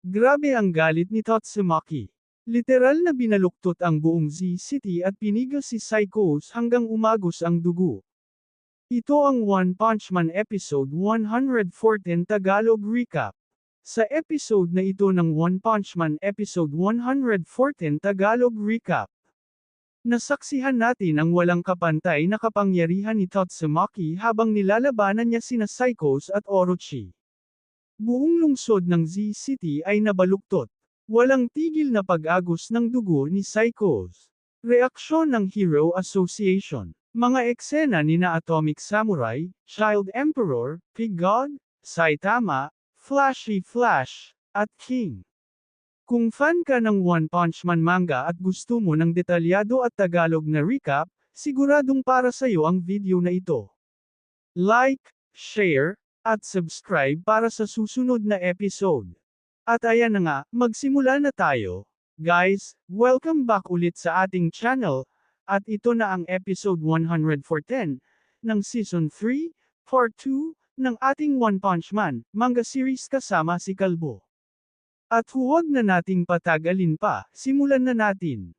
Grabe ang galit ni Tatsumaki. Literal na binaluktot ang buong Z-City at pinigil si Psychos hanggang umagos ang dugo. Ito ang One Punch Man Episode 114 Tagalog Recap. Sa episode na ito ng One Punch Man Episode 114 Tagalog Recap, nasaksihan natin ang walang kapantay na kapangyarihan ni Tatsumaki habang nilalabanan niya sina Psychos at Orochi. Buong lungsod ng Z-City ay nabaluktot. Walang tigil na pag-agos ng dugo ni Psychos. Reaksyon ng Hero Association. Mga eksena ni na Atomic Samurai, Child Emperor, Pig God, Saitama, Flashy Flash, at King. Kung fan ka ng One Punch Man manga at gusto mo ng detalyado at Tagalog na recap, siguradong para sa'yo ang video na ito. Like, share, at subscribe para sa susunod na episode. At ayan na nga, magsimula na tayo. Guys, welcome back ulit sa ating channel, at ito na ang episode 114 ng Season 3, Part 2, ng ating One Punch Man manga series kasama si Kalbo. At huwag na nating patagalin pa, simulan na natin.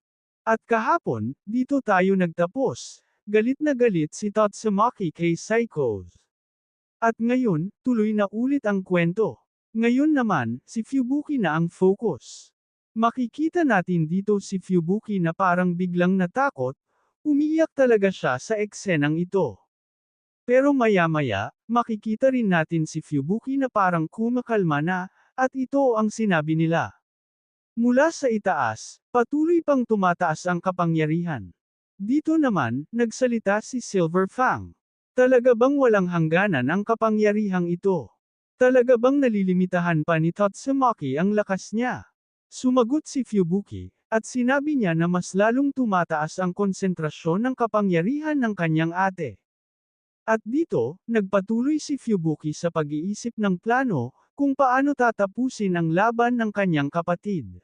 At kahapon, dito tayo nagtapos, galit na galit si Tatsumaki kay Psychos. At ngayon, tuloy na ulit ang kwento. Ngayon naman, si Fubuki na ang focus. Makikita natin dito si Fubuki na parang biglang natakot, umiiyak talaga siya sa eksenang ito. Pero maya-maya, makikita rin natin si Fubuki na parang kumakalma na, at ito ang sinabi nila. Mula sa itaas, patuloy pang tumataas ang kapangyarihan. Dito naman, nagsalita si Silver Fang. Talaga bang walang hangganan ang kapangyarihang ito? Talaga bang nalilimitahan pa ni Tatsumaki ang lakas niya? Sumagot si Fubuki, at sinabi niya na mas lalong tumataas ang konsentrasyon ng kapangyarihan ng kanyang ate. At dito, nagpatuloy si Fubuki sa pag-iisip ng plano, kung paano tatapusin ang laban ng kanyang kapatid.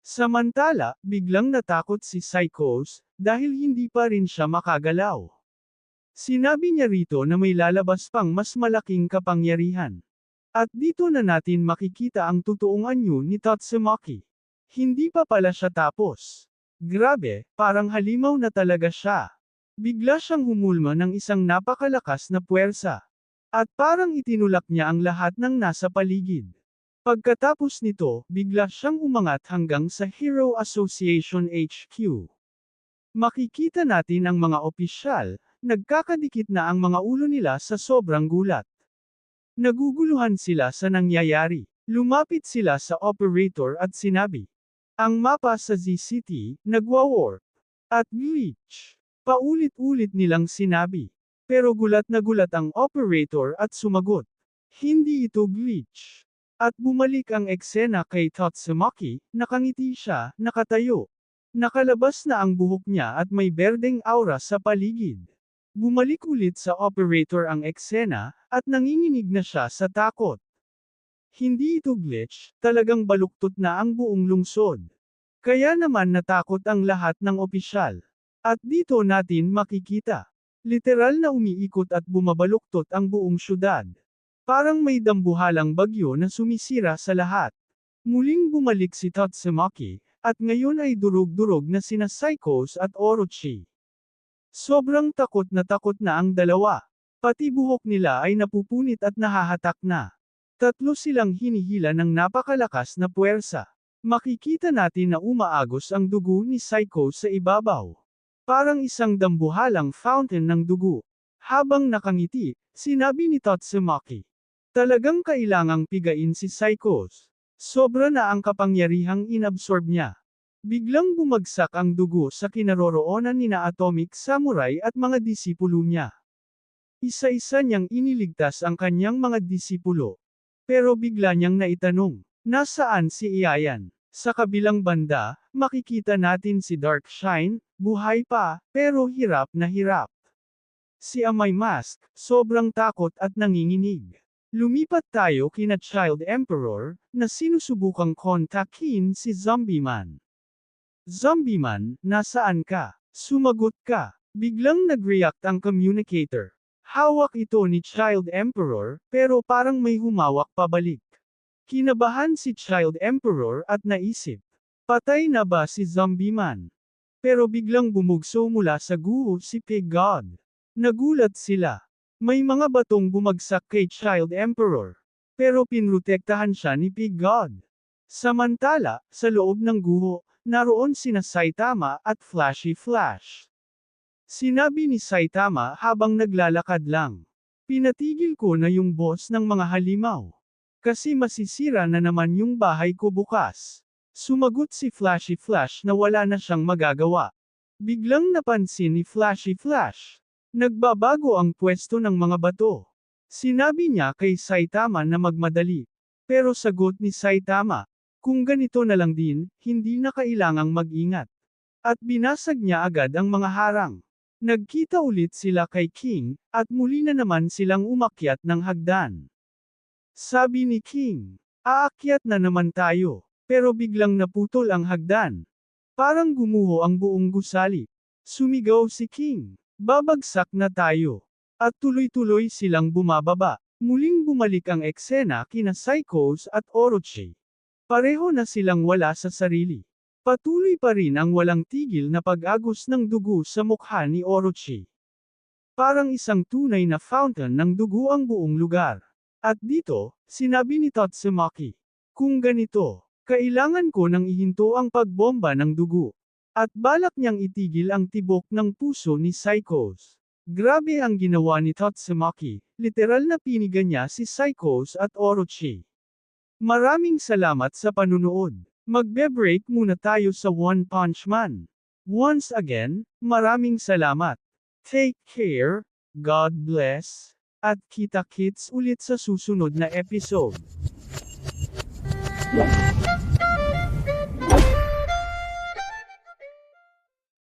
Samantala, biglang natakot si Psychos, dahil hindi pa rin siya makagalaw. Sinabi niya rito na may lalabas pang mas malaking kapangyarihan. At dito na natin makikita ang totoong anyo ni Tatsumaki. Hindi pa pala siya tapos. Grabe, parang halimaw na talaga siya. Bigla siyang humulma ng isang napakalakas na puwersa. At parang itinulak niya ang lahat ng nasa paligid. Pagkatapos nito, bigla siyang umangat hanggang sa Hero Association HQ. Makikita natin ang mga opisyal, nagkakadikit na ang mga ulo nila sa sobrang gulat. Naguguluhan sila sa nangyayari. Lumapit sila sa operator at sinabi. Ang mapa sa Z-City, nagwa-warp. At glitch. Paulit-ulit nilang sinabi. Pero gulat na gulat ang operator at sumagot. Hindi ito glitch. At bumalik ang eksena kay Tatsumaki, nakangiti siya, nakatayo. Nakalabas na ang buhok niya at may berdeng aura sa paligid. Bumalik ulit sa operator ang eksena, at nanginginig na siya sa takot. Hindi ito glitch, talagang baluktot na ang buong lungsod. Kaya naman natakot ang lahat ng opisyal. At dito natin makikita. Literal na umiikot at bumabaluktot ang buong syudad. Parang may dambuhalang bagyo na sumisira sa lahat. Muling bumalik si Tatsumaki, at ngayon ay durog-durog na sina Psychos at Orochi. Sobrang takot na ang dalawa. Pati buhok nila ay napupunit at nahahatak na. Tatlo silang hinihila ng napakalakas na puwersa. Makikita natin na umaagos ang dugo ni Psychos sa ibabaw. Parang isang dambuhalang fountain ng dugo. Habang nakangiti, sinabi ni Tatsumaki. Talagang kailangang pigain si Psychos. Sobra na ang kapangyarihang inabsorb niya. Biglang bumagsak ang dugo sa kinaroroonan ni na Atomic Samurai at mga disipulo niya. Isa-isa niyang iniligtas ang kanyang mga disipulo. Pero bigla niyang naitanong, nasaan si Iayan? Sa kabilang banda, makikita natin si Darkshine, buhay pa, pero hirap na hirap. Si Amay Mask, sobrang takot at nanginginig. Lumipat tayo kina Child Emperor, na sinusubukang kontakin si Zombie Man. Zombie Man, nasaan ka? Sumagot ka. Biglang nag-react ang communicator. Hawak ito ni Child Emperor, pero parang may humawak pabalik. Kinabahan si Child Emperor at naisip, patay na ba si Zombie Man? Pero biglang bumugso mula sa guho si Pig God. Nagulat sila. May mga batong bumagsak kay Child Emperor. Pero pinrotektahan siya ni Pig God. Samantala, sa loob ng guho, naroon sina Saitama at Flashy Flash. Sinabi ni Saitama habang naglalakad lang. Pinatigil ko na yung boss ng mga halimaw. Kasi masisira na naman yung bahay ko bukas. Sumagot si Flashy Flash na wala na siyang magagawa. Biglang napansin ni Flashy Flash. Nagbabago ang pwesto ng mga bato. Sinabi niya kay Saitama na magmadali. Pero sagot ni Saitama, kung ganito na lang din, hindi na kailangang mag-ingat. At binasag niya agad ang mga harang. Nagkita ulit sila kay King, at muli na naman silang umakyat ng hagdan. Sabi ni King, aakyat na naman tayo. Pero biglang naputol ang hagdan. Parang gumuho ang buong gusali. Sumigaw si King, babagsak na tayo. At tuloy-tuloy silang bumababa. Muling bumalik ang eksena kina Psychos at Orochi. Pareho na silang wala sa sarili. Patuloy pa rin ang walang tigil na pag-agos ng dugo sa mukha ni Orochi. Parang isang tunay na fountain ng dugo ang buong lugar. At dito, sinabi ni Tatsumaki, kung ganito, kailangan ko nang ihinto ang pagbomba ng dugo. At balak niyang itigil ang tibok ng puso ni Psychos. Grabe ang ginawa ni Tatsumaki, literal na pinigan niya si Psychos at Orochi. Maraming salamat sa panunood. Magbe-break muna tayo sa One Punch Man. Once again, maraming salamat. Take care, God bless, at kita-kits ulit sa susunod na episode.